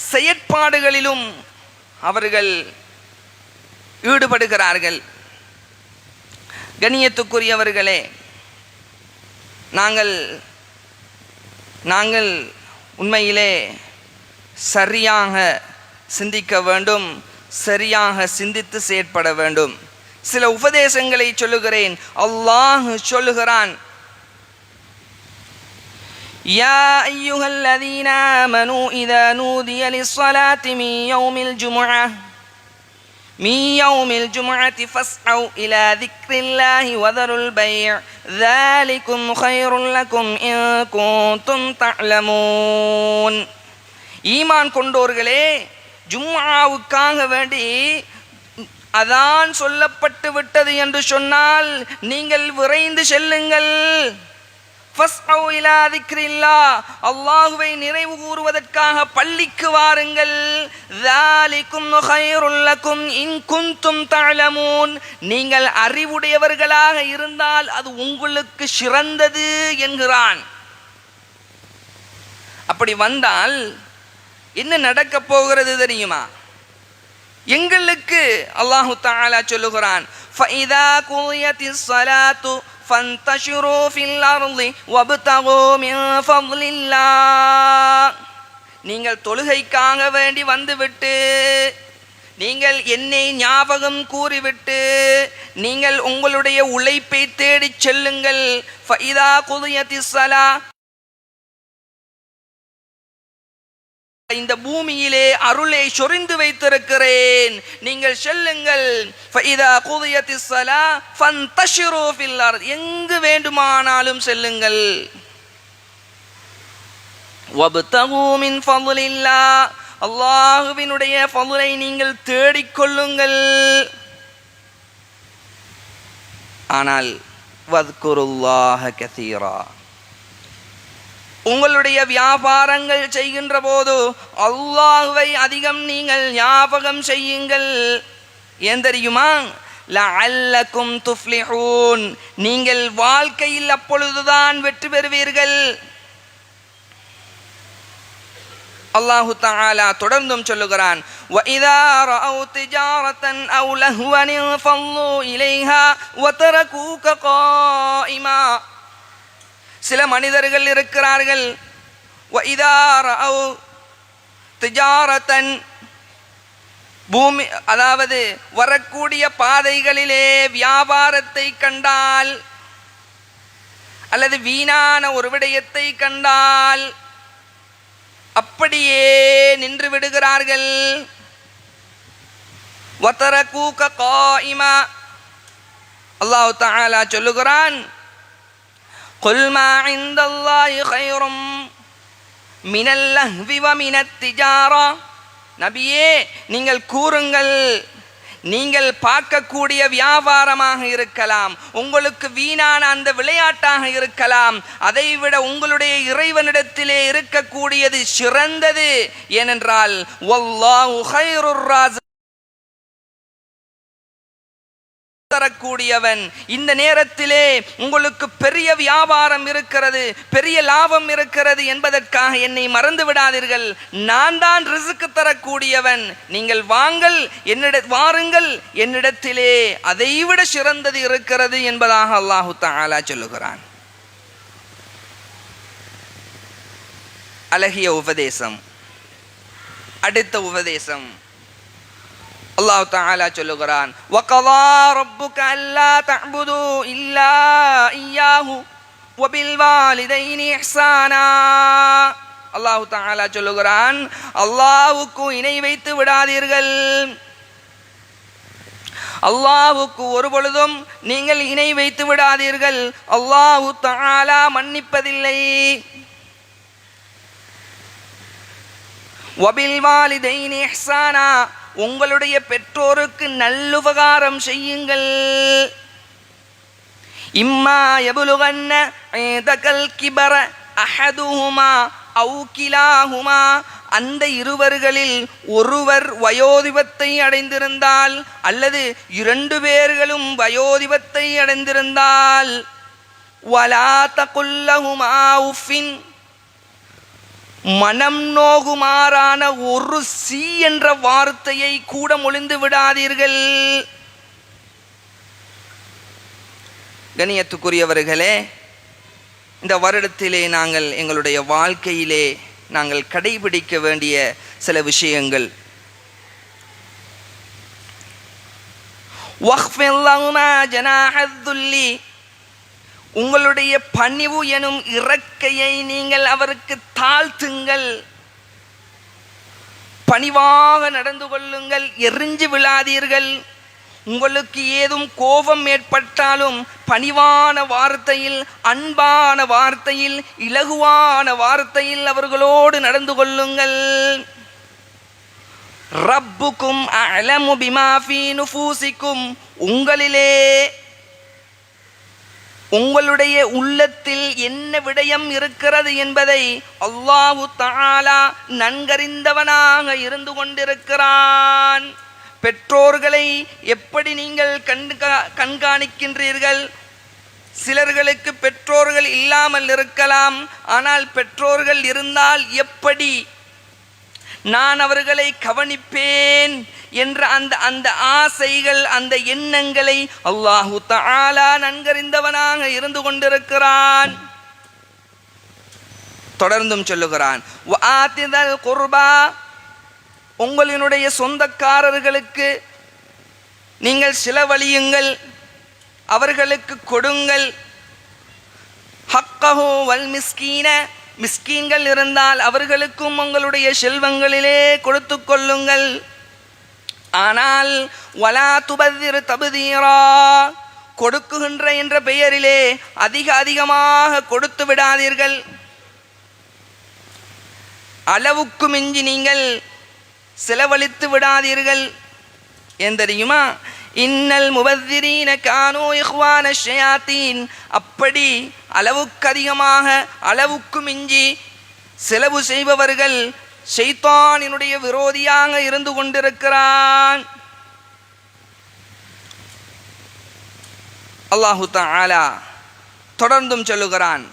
செயற்பாடுகளிலும் அவர்கள் ஈடுபடுகிறார்கள். கண்ணியத்துக்குரியவர்களே, நாங்கள் உண்மையிலே சரியாக சிந்திக்க வேண்டும், சரியாக சிந்தித்து செயற்பட வேண்டும். சில உபதேசங்களை சொல்லுகிறேன். அல்லாஹ் சொல்லுகிறான், يا أيها الذين آمنوا إذا نودي للصلاة من يوم الجمعة فاسعوا إلى ذكر الله وذروا البيع ذلكم خير لكم إن كنتم تعلمون. ஈமான் கொண்டோர்களே, ஜும்ஆவுக்காக வேண்டி அதான் சொல்லப்பட்டு விட்டது என்று சொன்னால் நீங்கள் விரைந்து செல்லுங்கள். ஃபஸ்அவு இலா திக்ரில்லாஹ், அல்லாஹ்வை நினைவு கூறுவதற்காக பள்ளிக்கு வாருங்கள். ذَلِكُمْ خَيْرٌ لَكُمْ إِن كُنتُمْ تَعْلَمُونَ, நீங்கள் அறிவுடையவர்களாக இருந்தால் அது உங்களுக்கு சிறந்தது என்கிறான். அப்படி வந்தால் என்ன நடக்க போகிறது தெரியுமா? எங்களுக்கு அல்லாஹு தஆலா சொல்லுகிறான், ஃபஇதா குதியத்திஸ் ஸலாத்து ஃபன்தஷிரு ஃபில் அர்ளி வப்தகு மின் ஃபضலில்லாஹ். நீங்கள் தொழுகைக்காக வேண்டி வந்துவிட்டு, நீங்கள் என்னை ஞாபகம் கூறிவிட்டு நீங்கள் உங்களுடைய உழைப்பை தேடி செல்லுங்கள். ஃபஇதா குதியத்திஸ் ஸலா, இந்த பூமியிலே அருளை சொரிந்து வைத்திருக்கிறேன், நீங்கள் செல்லுங்கள். ஃபஇதா குதியத்திஸ் ஸலா ஃபன்தஷிரு ஃபில் அர்த், எங்கு வேண்டுமானாலும் செல்லுங்கள். வப்தகு மின் ஃபضலில்லாஹ், அல்லாஹ்வினுடைய ஃபضலை நீங்கள் தேடிக்கொள்ளுங்கள். ஆனால் வத்குருல்லாஹ கஸீரா, உங்களுடைய வியாபாரங்கள் செய்கின்ற போது அல்லாஹ்வை அதிகம் நீங்கள் ஞாபகம் செய்யுங்கள். ஏன் தெரியுமா? லஅல்லக்கும் துஃப்லிஹூன், நீங்கள் வாழ்க்கையில் அப்பொழுதுதான் வெற்றி பெறுவீர்கள். அல்லாஹு தஆலா தொடர்ந்தும் சொல்லுகிறான், வஇதா ரஅவ் திஜாரத்தன் அவ் லஹ்வன் ஃபல்லூ இலைஹா வதரகூக காயிமா. சில மனிதர்கள் இருக்கிறார்கள், வஇதா ரஅவ் திஜாரத்தன், பூமி அதாவது வரக்கூடிய பாதைகளிலே வியாபாரத்தை கண்டால் அல்லது வீணான ஒரு விடயத்தை கண்டால் அப்படியே நின்று விடுகிறார்கள். வதரகூக காயிமா, அல்லாஹ் தஆலா சொல்லுகிறான், குல் மா இந்தல்லாஹி கைரும் மினல் லஹ்வி வ மினத் திஜாரா. நபியே, நீங்கள் கூறுங்கள், நீங்கள் பார்க்கக்கூடிய வியாபாரமாக இருக்கலாம், உங்களுக்கு வீணான அந்த விளையாட்டாக இருக்கலாம், அதைவிட உங்களுடைய இறைவனிடத்திலே இருக்கக்கூடியது சிறந்தது. ஏனென்றால் வல்லாஹு கைருர் ராஸிக், தரக்கூடியவன். இந்த நேரத்திலே உங்களுக்கு பெரிய வியாபாரம் இருக்கிறது, பெரிய லாபம் இருக்கிறது என்பதற்காக என்னை மறந்து விடாதீர்கள். நான் தான் ரிஸ்க் தரக்கூடியவன், நீங்கள் வாருங்கள், என்னிடத்திலே அதைவிட சிறந்தது இருக்கிறது என்பதாக அல்லாஹு தஆலா சொல்லுகிறான். அழகிய உபதேசம். அடுத்த உபதேசம் அல்லாஹ் தஆலா சொல்லுகிறான், வகதா ரப்புக அல்லா தஅபுது இல்லா இய்யாஹு வபில் வாலிதைனி இஹ்சானா. அல்லாஹ் தஆலா சொல்லுகிறான், அல்லாஹ்வுக்கு இணை வைத்து விடாதீர்கள், அல்லாஹ்வுக்கு ஒரு பொழுதும் நீங்கள் இணை வைத்து விடாதீர்கள். அல்லாஹ் தஆலா மன்னிப்பதில்லை. வபில் வாலிதைனி இஹ்சானா, உங்களுடைய பெற்றோருக்கு நல்லுபகாரம் செய்யுங்கள். இம்மா யபுலுகன்ன இந்தகல் கிபர அஹதுஹுமா அவு கிலாஹுமா, அந்த இருவர்களில் ஒருவர் வயோதிபத்தை அடைந்திருந்தால் அல்லது இரண்டு பேர்களும் வயோதிபத்தை அடைந்திருந்தால், வலா தகுல்லஹுமா உஃபின், மனம் நோகுமாறான ஒரு சி என்ற வார்த்தையை கூட மொழிந்து விடாதீர்கள். கண்ணியத்துக்குரியவர்களே, இந்த வருடத்திலே நாங்கள் எங்களுடைய வாழ்க்கையிலே நாங்கள் கடைபிடிக்க வேண்டிய சில விஷயங்கள், வக்ஃபில் லஹுமா ஜனாஹத்துல்லி, உங்களுடைய பணிவு எனும் இறக்கையை நீங்கள் அவருக்கு தாழ்த்துங்கள், பணிவாக நடந்து கொள்ளுங்கள், எரிஞ்சு விழாதீர்கள். உங்களுக்கு ஏதும் கோபம் ஏற்பட்டாலும் பணிவான வார்த்தையில், அன்பான வார்த்தையில், இலகுவான வார்த்தையில் அவர்களோடு நடந்து கொள்ளுங்கள். ரப்புக்கும் அலமு பிமா ஃபீ நுஃபூசிக்கும், உங்களிலே உங்களுடைய உள்ளத்தில் என்ன விடயம் இருக்கிறது என்பதை அல்லாஹு தஆலா நன்கறிந்தவனாக இருந்து கொண்டிருக்கிறான். பெற்றோர்களை எப்படி நீங்கள் கண்காணிக்கின்றீர்கள்? சிலர்களுக்கு பெற்றோர்கள் இல்லாமல் இருக்கலாம், ஆனால் பெற்றோர்கள் இருந்தால் எப்படி நான் அவர்களை கவனிப்பேன் என்ற அந்த ஆசைகள், அந்த எண்ணங்களை அல்லாஹு தஆலா நன்கறிந்தவனாக இருந்து கொண்டிருக்கிறான். தொடர்ந்தும் சொல்லுகிறான், வஆதிதல் குர்பா, உங்களினுடைய சொந்தக்காரர்களுக்கு நீங்கள் செலவழியுங்கள், அவர்களுக்கு கொடுங்கள். ஹக்கஹு வல் மிஸ்கீன, மிஸ்கீன்கள் இருந்தால் அவர்களுக்கும் உங்களுடைய செல்வங்களிலே கொடுத்து கொள்ளுங்கள். ஆனால் வலா துபதிர் தபதீரா, கொடுக்குகின்ற என்ற பெயரிலே அதிகமாக கொடுத்து விடாதீர்கள். அளவுக்கு மிஞ்சி நீங்கள் செலவழித்து விடாதீர்கள். ஏன் தெரியுமா? இன்னல் முபத்திரீன கானூ இஹ்வான ஷயாத்தீன், அப்படி அளவுக்கு அதிகமாக அளவுக்கு மிஞ்சி செலவு செய்பவர்கள் ஷைத்தானினுடைய விரோதியாக இருந்து கொண்டிருக்கிறான். அல்லாஹு தஆலா தொடர்ந்தும் சொல்லுகிறான்,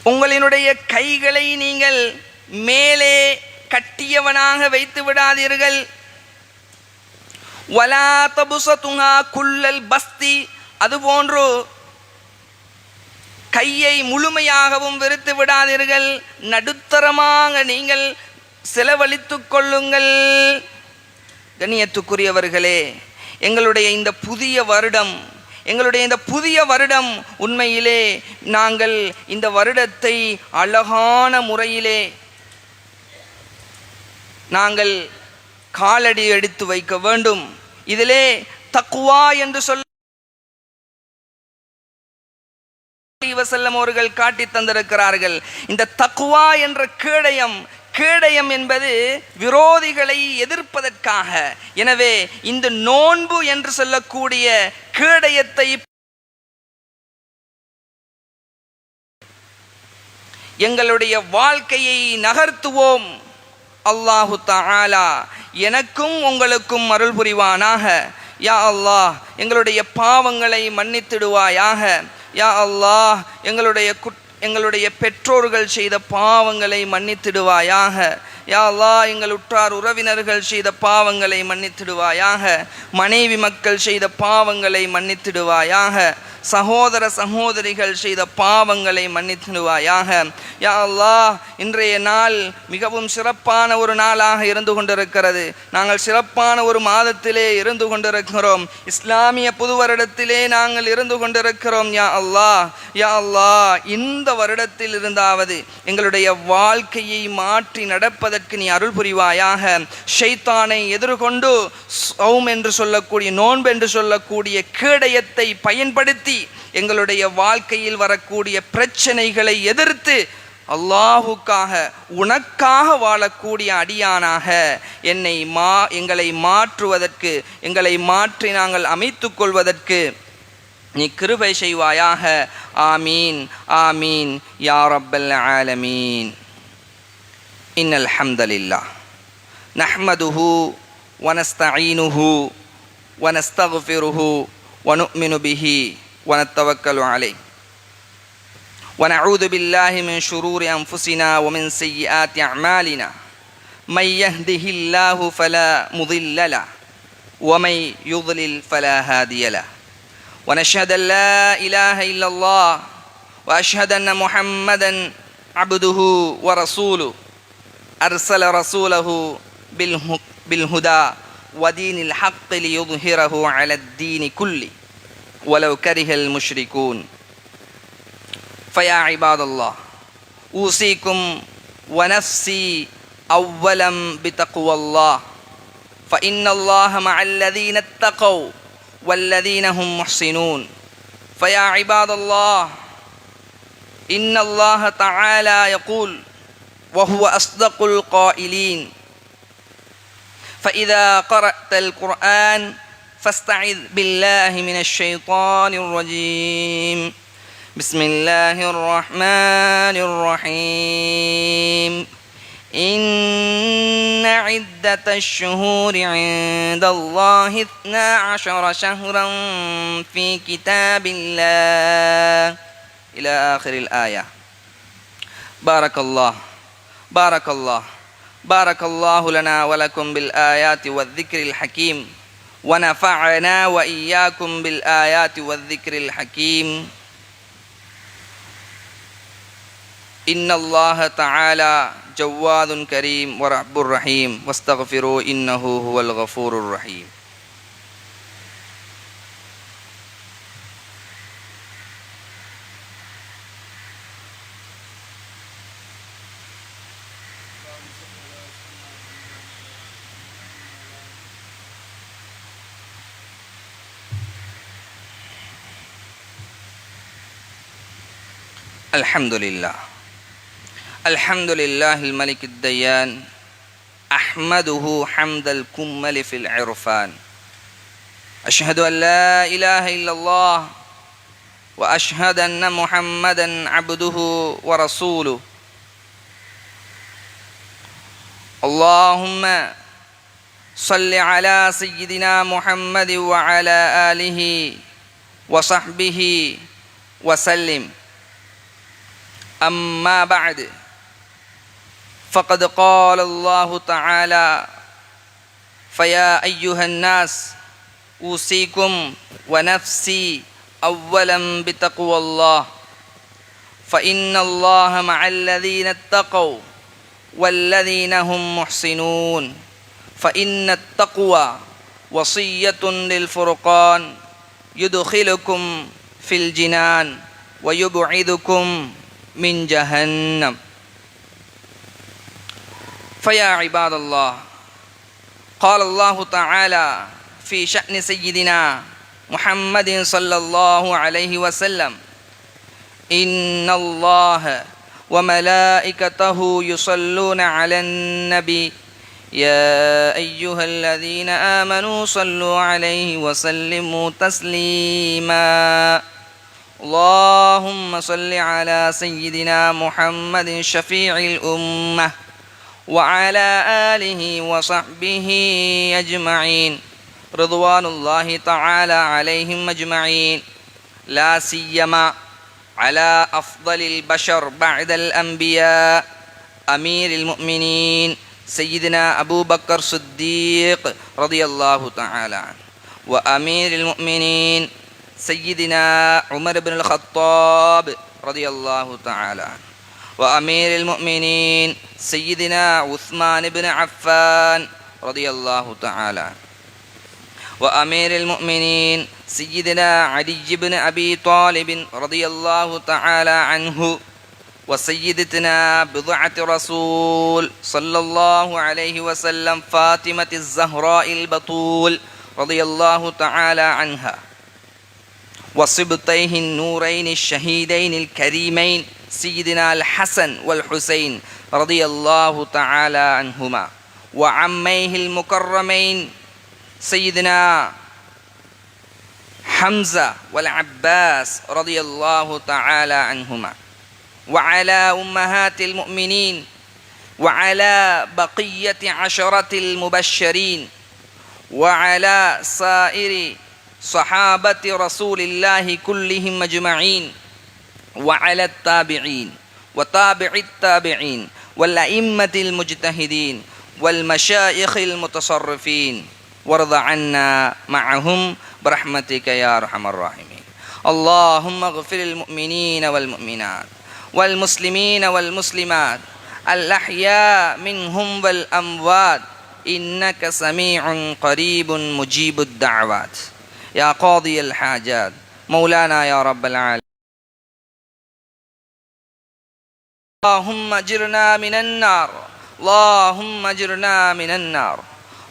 உங்களினுடைய கைகளை நீங்கள் மேலே கட்டியவனாக வைத்து விடாதீர்கள். வலா தபுசதுஹா குல்லல் பஸ்தி, அதுபோன்று கையை முழுமையாகவும் விரித்து விடாதீர்கள், நடுத்தரமாக நீங்கள் செலவழித்து கொள்ளுங்கள். கண்ணியத்துக்குரியவர்களே, எங்களுடைய இந்த புதிய வருடம் உண்மையிலே நாங்கள் இந்த வருடத்தை அழகான முறையிலே நாங்கள் காலடி எடுத்து வைக்க வேண்டும். இதிலே தக்வா என்று சொல்ல வஸல்லம் அவர்கள் காட்டி தந்திருக்கிறார்கள். இந்த தக்வா என்ற கேடயம் என்பது விரோதிகளை எதிர்ப்பதற்காக. எனவே இந்த நோன்பு என்று சொல்லக்கூடிய கேடயத்தை எங்களுடைய வாழ்க்கையை நகர்த்துவோம். அல்லாஹு தஆலா எனக்கும் உங்களுக்கும் அருள் புரிவானாக. யா அல்லாஹ், எங்களுடைய பாவங்களை மன்னித்திடுவாயாக. யா அல்லாஹ், எங்களுடைய பெற்றோர்கள் செய்த பாவங்களை மன்னித்திடுவாயாக. யா அல்லாஹ், எங்கள் உற்றார் உறவினர்கள் செய்த பாவங்களை மன்னித்திடுவாயாக. மனைவி மக்கள் செய்த பாவங்களை மன்னித்திடுவாயாக. சகோதர சகோதரிகள் செய்த பாவங்களை மன்னித்திடுவாயாக. யா அல்லாஹ், இன்றைய நாள் மிகவும் சிறப்பான ஒரு நாளாக இருந்து கொண்டிருக்கிறது. நாங்கள் சிறப்பான ஒரு மாதத்திலே இருந்து கொண்டிருக்கிறோம். இஸ்லாமிய புது வருடத்திலே நாங்கள் இருந்து கொண்டிருக்கிறோம். யா அல்லாஹ், யா அல்லாஹ், இந்த வருடத்தில் இருந்தாவது எங்களுடைய வாழ்க்கையை மாற்றி நடப்பதற்கு நீ அருள் புரிவாயாக. ஷைத்தானை எதிர்கொண்டு சௌம் என்று சொல்லக்கூடிய, நோன்பு என்று சொல்லக்கூடிய கேடயத்தை பயன்படுத்தி எங்களுடைய வாழ்க்கையில் வரக்கூடிய பிரச்சனைகளை எதிர்த்து அல்லாஹுக்காக உனக்காக வாழக்கூடிய அடியானாக எங்களை மாற்றுவதற்கு, எங்களை மாற்றி நாங்கள் அமைத்துக் கொள்வதற்கு நீ கிருபை செய்வாயாக. ஆமீன் ஆமீன் யா ரப்பல் ஆலமீன். இன்னல் ஹம்தலில்லாஹ் நஹ்மதுஹு வ நஸ்தஈனுஹு வ நஸ்தக்ஃபிருஹு வ நுஅ்மினு பிஹி வ நத்தவக்கலு அலைஹி வ நஊது பில்லாஹி மின் ஷுரூரி அன்ஃபுஸினா வ மின் ஸய்யிஆத்தி அஅமாலினா மை யஹ்திஹில்லாஹு ஃபலா முضில்ல லஹு வ மை யுض்லில் ஃபலா ஹாதிய லஹு வ நஷ்ஹது அன் லா இலாஹா இல்லல்லாஹ் வ அஷ்ஹது அன்ன முஹம்மதன் அப்துஹு வ ரசூலுஹு அர்ஸல ரசூலஹு பில் ஹுதா ودين الحق ليظهره على الدين كله ولو كره المشركون فيا عباد الله أوصيكم ونفسي أولا بتقوى الله فإن الله مع الذين اتقوا والذين هم محسنون. فيا عباد الله إن الله تعالى يقول وهو أصدق القائلين فإذا قرأت القرآن فاستعذ بالله من الشيطان الرجيم. بسم الله الرحمن الرحيم. إن عدة الشهور عند الله 12 شهرا في كتاب الله إلى آخر الآية. بارك الله بارك الله لنا ولكم بالآيات والذكر الحكيم ونفعنا وإياكم بالآيات والذكر الحكيم إن الله تعالى جواد كريم ورب رحيم واستغفروا إنه هو الغفور الرحيم. الحمد لله الحمد لله الملك الديان أحمده حمد الكمل في العرفان أشهد أن لا إله إلا الله وأشهد أن محمدا عبده ورسوله اللهم صل على سيدنا محمد وعلى آله وصحبه وسلم. أما بعد فقد قال الله تعالى فيا أيها الناس أوصيكم ونفسي أولا بتقوى الله فإن الله مع الذين اتقوا والذين هم محسنون فإن التقوى وصية للفرقان يدخلكم في الجنان ويبعدكم من جهنم. فيا عباد الله قال الله تعالى في شأن سيدنا محمد صلى الله عليه وسلم إن الله وملائكته يصلون على النبي يا أيها الذين آمنوا صلوا عليه وسلموا تسليما اللهم صل على سيدنا محمد شفيع الأمة وعلى آله وصحبه أجمعين رضوان الله تعالى عليهم أجمعين لا سيما على أفضل البشر بعد الأنبياء أمير المؤمنين سيدنا أبو بكر الصديق رضي الله تعالى عنه وأمير المؤمنين سيدنا عمر بن الخطاب رضي الله تعالى عنه وأمير المؤمنين سيدنا عثمان بن عفان رضي الله تعالى عنه وأمير المؤمنين سيدنا علي بن أبي طالب رضي الله تعالى عنه وسيدتنا بضعة رسول صلى الله عليه وسلم فاطمة الزهراء البطول رضي الله تعالى عنها وصبطيه النورين الشهيدين الكريمين سيدنا الحسن والحسين رضي الله تعالى عنهما وعميه المكرمين سيدنا حمزة والعباس رضي الله تعالى عنهما وعلى أمهات المؤمنين وعلى بقية عشرة المبشرين وعلى سائر صحابة رسول الله كلهم أجمعين وعلى التابعين وتابع التابعين والأئمة المجتهدين والمشايخ المتصرفين وارض عنا معهم برحمتك يا أرحم الراحمين. اللهم اغفر المؤمنين والمؤمنات والمسلمين والمسلمات الأحياء منهم والأموات إنك سميع قريب مجيب الدعوات يا قاضي الحاجات مولانا يا رب العالمين. اللهم اجرنا من النار اللهم اجرنا من النار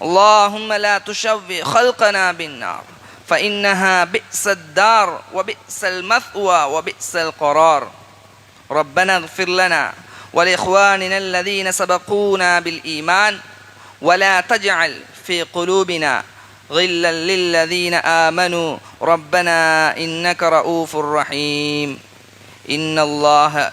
اللهم لا تشوي خلقنا بالنار فإنها بئس الدار وبئس المثوى وبئس القرار. ربنا اغفر لنا ولإخواننا الذين سبقونا بالإيمان ولا تجعل في قلوبنا غلا للذين آمنوا ربنا إنك رؤوف رحيم. إن الله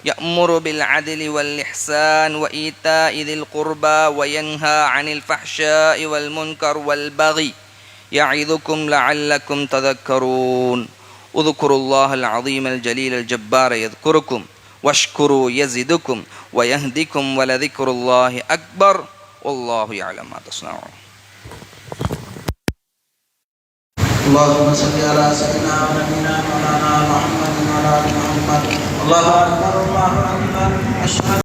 يأمر بالعدل والإحسان وإيتاء ذي القربى وينهى عن الفحشاء والمنكر والبغي يعظكم لعلكم تذكرون. اذكروا الله العظيم الجليل الجبار يذكركم வஷ்குரு யஸிதுக்கும் வயஹ்திக்கும் வலதிக்ருல்லாஹி அக்பர் வல்லாஹு யஅலம் மா தஸ்னஊன். اللهم صل على سيدنا ونبينا مولانا محمد وعلى ال محمد. الله اكبر الله اكبر. اشهد